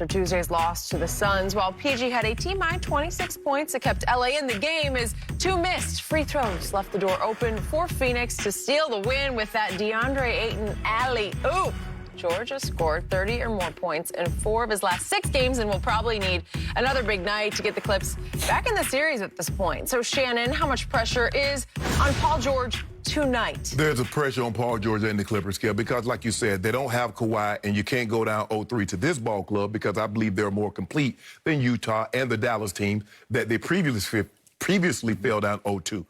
after Tuesday's loss to the Suns, while PG had a team-high 26 points that kept LA in the game as two missed free throws left the door open for Phoenix to steal the win with that DeAndre Ayton alley-oop. Georgia scored 30 or more points in 4 of his last 6 games and will probably need another big night to get the Clips back in the series at this point. So, Shannon, how much pressure is on Paul George tonight? There's a pressure on Paul George and the Clippers, Skip, because, like you said, they don't have Kawhi, and you can't go down 0-3 to this ball club because I believe they're more complete than Utah and the Dallas team that they previously fell down 0-2.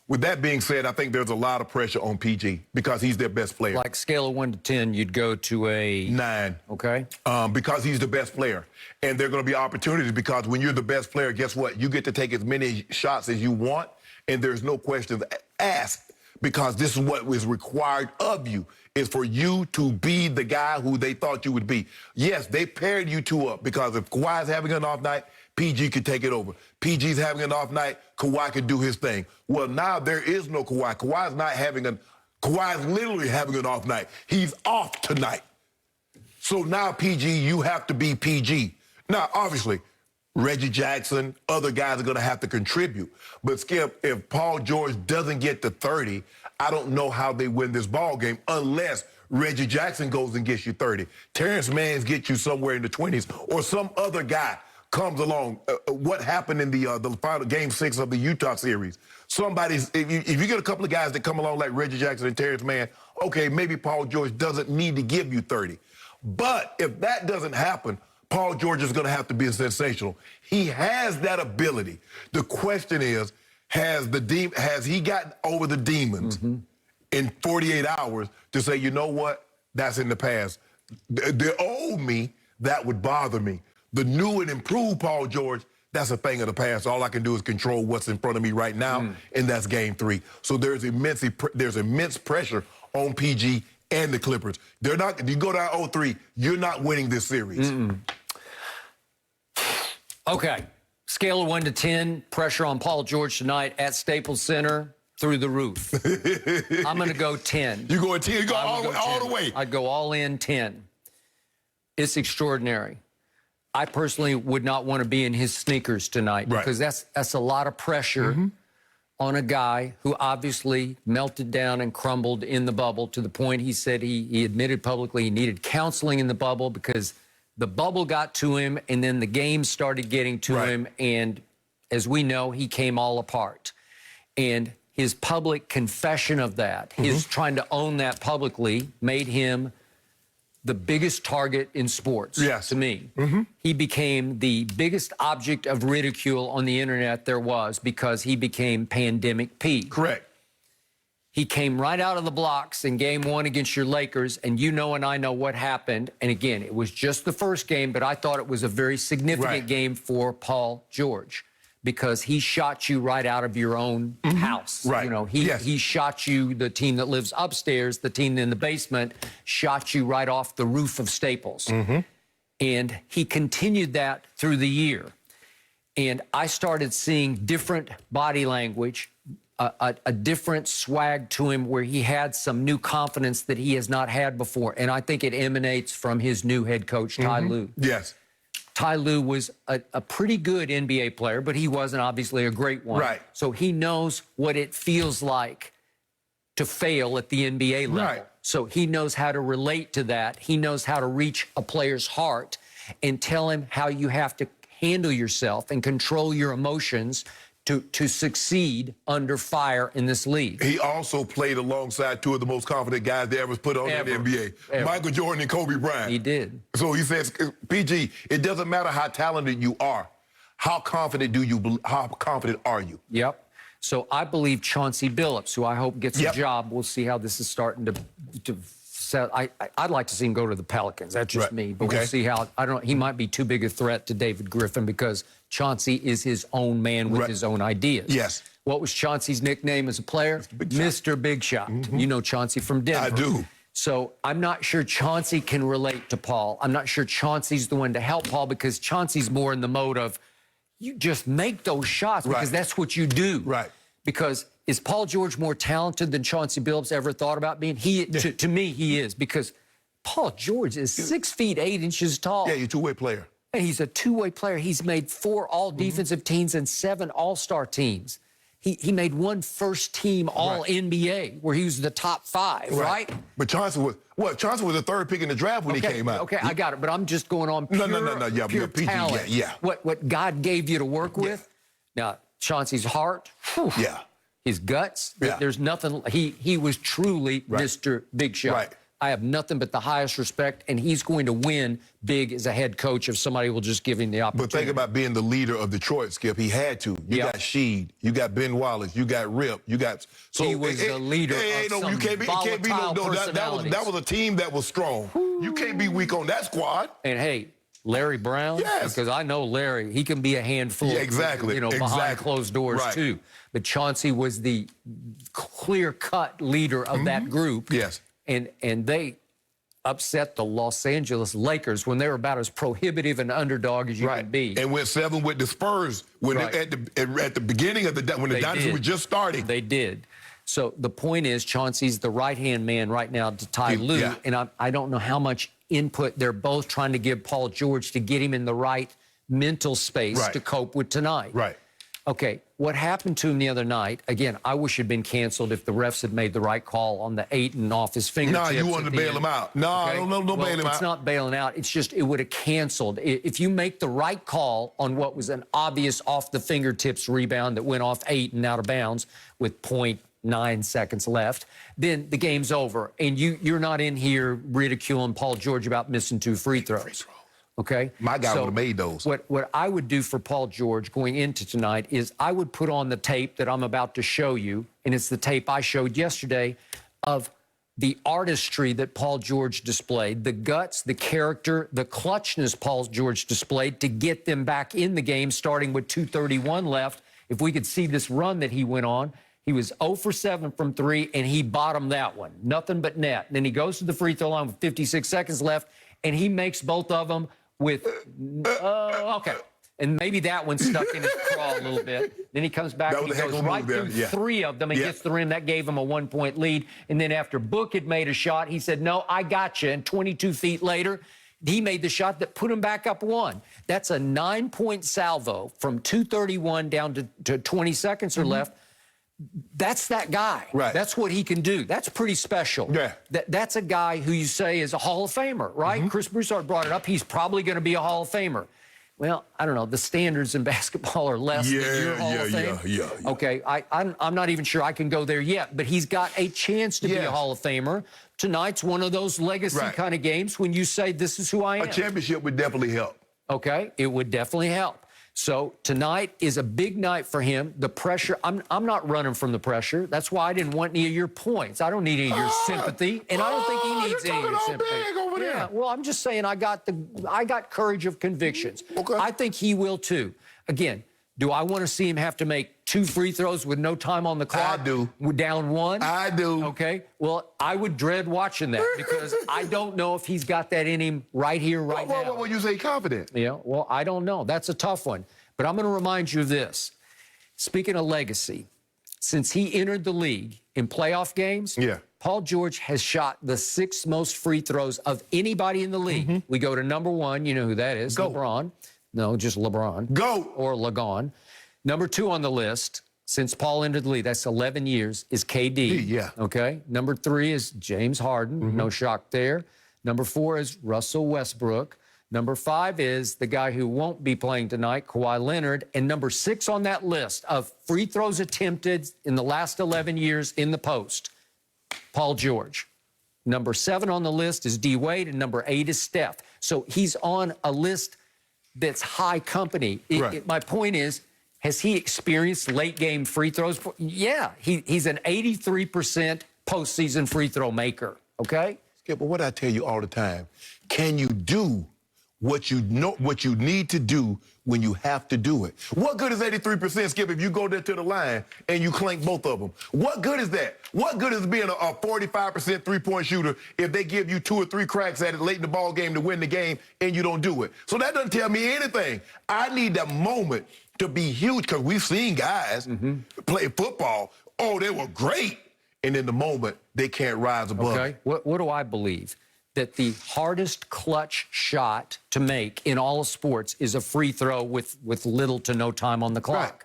With that being said, I think there's a lot of pressure on PG because he's their best player. Like scale of 1 to 10, you'd go to a 9. Okay. Because he's the best player. And there are going to be opportunities because when you're the best player, guess what? You get to take as many shots as you want, and there's no questions asked because this is what was required of you, is for you to be the guy who they thought you would be. Yes, they paired you two up because if Kawhi's having an off night, PG could take it over. PG's having an off night, Kawhi could do his thing. Well, now there is no Kawhi. Kawhi's literally having an off night. He's off tonight. So now, PG, you have to be PG. Now, obviously, Reggie Jackson, other guys are going to have to contribute. But, Skip, if Paul George doesn't get to 30, I don't know how they win this ball game unless Reggie Jackson goes and gets you 30. Terrence Mann gets you somewhere in the 20s, or some other guy comes along. What happened in the final Game 6 of the Utah series? If you get a couple of guys that come along like Reggie Jackson and Terrence Mann, okay, maybe Paul George doesn't need to give you 30. But if that doesn't happen, Paul George is going to have to be sensational. He has that ability. The question is, has he gotten over the demons in 48 hours to say, you know what, that's in the past? The old me, that would bother me. The new and improved Paul George, that's a thing of the past. All I can do is control what's in front of me right now, and that's Game 3. So there's immense pressure on PG and the Clippers. They're not. If you go down 0-3, you're not winning this series. Okay. Scale of 1 to 10, pressure on Paul George tonight at Staples Center, through the roof. I'm going to go 10. You go 10? You go all the way? I'd go all in 10. It's extraordinary. I personally would not want to be in his sneakers tonight because that's a lot of pressure on a guy who obviously melted down and crumbled in the bubble to the point he said he admitted publicly he needed counseling in the bubble because the bubble got to him and then the game started getting to him, and as we know, he came all apart. And his public confession of that, his trying to own that publicly, made him the biggest target in sports, to me. He became the biggest object of ridicule on the internet there was because he became pandemic P. Correct. He came right out of the blocks in Game 1 against your Lakers, and you know and I know what happened. And again, it was just the first game, but I thought it was a very significant game for Paul George because he shot you right out of your own house. You know, he shot you, the team that lives upstairs, the team in the basement, shot you right off the roof of Staples. And he continued that through the year. And I started seeing different body language, a different swag to him where he had some new confidence that he has not had before. And I think it emanates from his new head coach, Ty Lue. Yes. Ty Lue was a pretty good NBA player, but he wasn't obviously a great one. So he knows what it feels like to fail at the NBA level. So he knows how to relate to that. He knows how to reach a player's heart and tell him how you have to handle yourself and control your emotions to succeed under fire in this league. He also played alongside two of the most confident guys they ever put on in the NBA, Michael Jordan and Kobe Bryant. He did. So he says, PG, it doesn't matter how talented you are. How confident are you? Yep. So I believe Chauncey Billups, who I hope gets a job, we'll see how this is starting to set. I'd like to see him go to the Pelicans. That's just me. But we'll see how. I don't know. He might be too big a threat to David Griffin because Chauncey is his own man with his own ideas. Yes. What was Chauncey's nickname as a player? Mr. Big Shot. You know Chauncey from Denver. I do. So I'm not sure Chauncey can relate to Paul. I'm not sure Chauncey's the one to help Paul because Chauncey's more in the mode of you just make those shots because that's what you do. Because is Paul George more talented than Chauncey Billups ever thought about being? To me, he is because Paul George is 6 feet 8 inches tall. Yeah, you're a two-way player. And he's a two-way player. He's made 4 all-defensive teams and 7 all-star teams. He made 1 first-team all-NBA where he was the top 5, right? But Chauncey was the 3rd pick in the draft when he came out. Okay, I got it. But I'm just going on pure, pure PG, talent. yeah. What God gave you to work with. Now, Chauncey's heart, his guts, there's nothing. He was truly Mr. Big Shot. Right. I have nothing but the highest respect, and he's going to win big as a head coach if somebody will just give him the opportunity. But think about being the leader of Detroit, Skip. He had to. You got Sheed, you got Ben Wallace, you got Rip, you got. So he was the leader of some volatile personalities. That was a team that was strong. You can't be weak on that squad. And hey, Larry Brown, because I know Larry, he can be a handful. Exactly. Behind closed doors too. But Chauncey was the clear-cut leader of that group. Yes. And they upset the Los Angeles Lakers when they were about as prohibitive an underdog as you could be. And went 7 with the Spurs when at the beginning of when the dynasty was just starting. They did. So the point is, Chauncey's the right-hand man right now to Ty Lue, and I don't know how much input they're both trying to give Paul George to get him in the right mental space to cope with tonight. Right. Okay, what happened to him the other night, again, I wish it had been canceled if the refs had made the right call on the Ayton off his fingertips. No, you wanted to bail him out. No, don't bail him out. It's not bailing out. It's just it would have canceled. If you make the right call on what was an obvious off-the-fingertips rebound that went off Ayton out of bounds with 0.9 seconds left, then the game's over. And you're not in here ridiculing Paul George about missing 2 free throws. Okay? My guy would have made those. What I would do for Paul George going into tonight is I would put on the tape that I'm about to show you, and it's the tape I showed yesterday of the artistry that Paul George displayed, the guts, the character, the clutchness Paul George displayed to get them back in the game starting with 2:31 left. If we could see this run that he went on, he was 0 for 7 from 3, and he bottomed that one. Nothing but net. And then he goes to the free throw line with 56 seconds left, and he makes both of them with, and maybe that one stuck in his craw a little bit. Then he comes back and he goes right through 3 of them and gets the rim. That gave him a 1-point lead. And then after Book had made a shot, he said, no, I got you. And 22 feet later, he made the shot that put him back up 1. That's a 9-point salvo from 2:31 down to 20 seconds or left. That's that guy. Right. That's what he can do. That's pretty special. Yeah. That's a guy who you say is a Hall of Famer, right? Chris Broussard brought it up. He's probably going to be a Hall of Famer. Well, I don't know. The standards in basketball are less than your Hall of Fame. Yeah. Okay, I'm not even sure I can go there yet, but he's got a chance to be a Hall of Famer. Tonight's one of those legacy kind of games when you say, this is who I am. A championship would definitely help. Okay, it would definitely help. So tonight is a big night for him. The pressure, I'm not running from the pressure. That's why I didn't want any of your points. I don't need any of your sympathy, and I don't think he needs any of your sympathy. Big over there. Yeah, well, I'm just saying I got courage of convictions. Okay. I think he will too. Again, do I want to see him have to make 2 free throws with no time on the clock? I do. Down 1? I do. Okay. Well, I would dread watching that because I don't know if he's got that in him right here, right now. What you say confident? Yeah, well, I don't know. That's a tough one. But I'm going to remind you of this. Speaking of legacy, since he entered the league in playoff games, Paul George has shot the 6th most free throws of anybody in the league. We go to number 1. You know who that is. LeBron. No, just LeBron. Or Lagon. Number 2 on the list, since Paul entered the league, that's 11 years, is KD. Okay. Number 3 is James Harden. No shock there. Number 4 is Russell Westbrook. Number 5 is the guy who won't be playing tonight, Kawhi Leonard. And number 6 on that list of free throws attempted in the last 11 years in the post, Paul George. Number 7 on the list is D. Wade, and number 8 is Steph. So he's on a list that's high company. My point is, has he experienced late-game free throws? Yeah, he's an 83% postseason free throw maker, okay? Skip, but what I tell you all the time, can you do what you need to do when you have to do it? What good is 83%, Skip, if you go there to the line and you clink both of them? What good is that? What good is being a 45% three-point shooter if they give you 2 or 3 cracks at it late in the ball game to win the game and you don't do it? So that doesn't tell me anything. I need that moment to be huge because we've seen guys play football. Oh, they were great. And in the moment, they can't rise above. Okay, what do I believe? that the hardest clutch shot to make in all of sports is a free throw with little to no time on the clock. Right.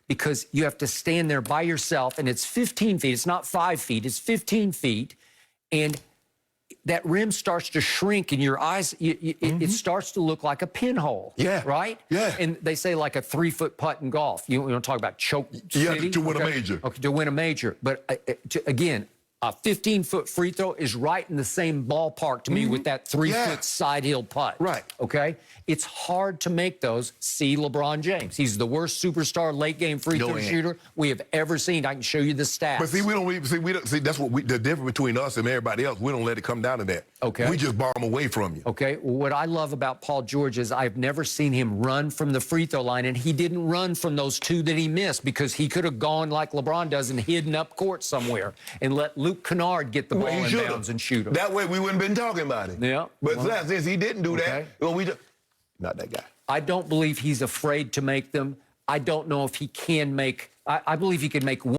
Because you have to stand there by yourself, and it's 15 feet. It's not 5 feet. It's 15 feet. And that rim starts to shrink in your eyes. It starts to look like a pinhole. Yeah. Right? Yeah. And they say like a 3-foot putt in golf. You don't talk about choke city. To win a major. Okay, to win a major. But again, a 15-foot free throw is right in the same ballpark to me with that 3-foot side hill putt. Right. Okay? It's hard to make those. See LeBron James. He's the worst superstar late-game free throw shooter we have ever seen. I can show you the stats. But see, we don't see that's what the difference between us and everybody else. We don't let it come down to that. Okay. We just bomb away from you. Okay. Well, what I love about Paul George is I've never seen him run from the free throw line, and he didn't run from those 2 that he missed because he could have gone like LeBron does and hidden up court somewhere and let Luke Kennard get the ball in bounds and shoot him. That way we wouldn't been talking about it. Yeah. But since he didn't do Okay. that, well, not that guy. I don't believe he's afraid to make them. I don't know if he can make. I believe he can make one.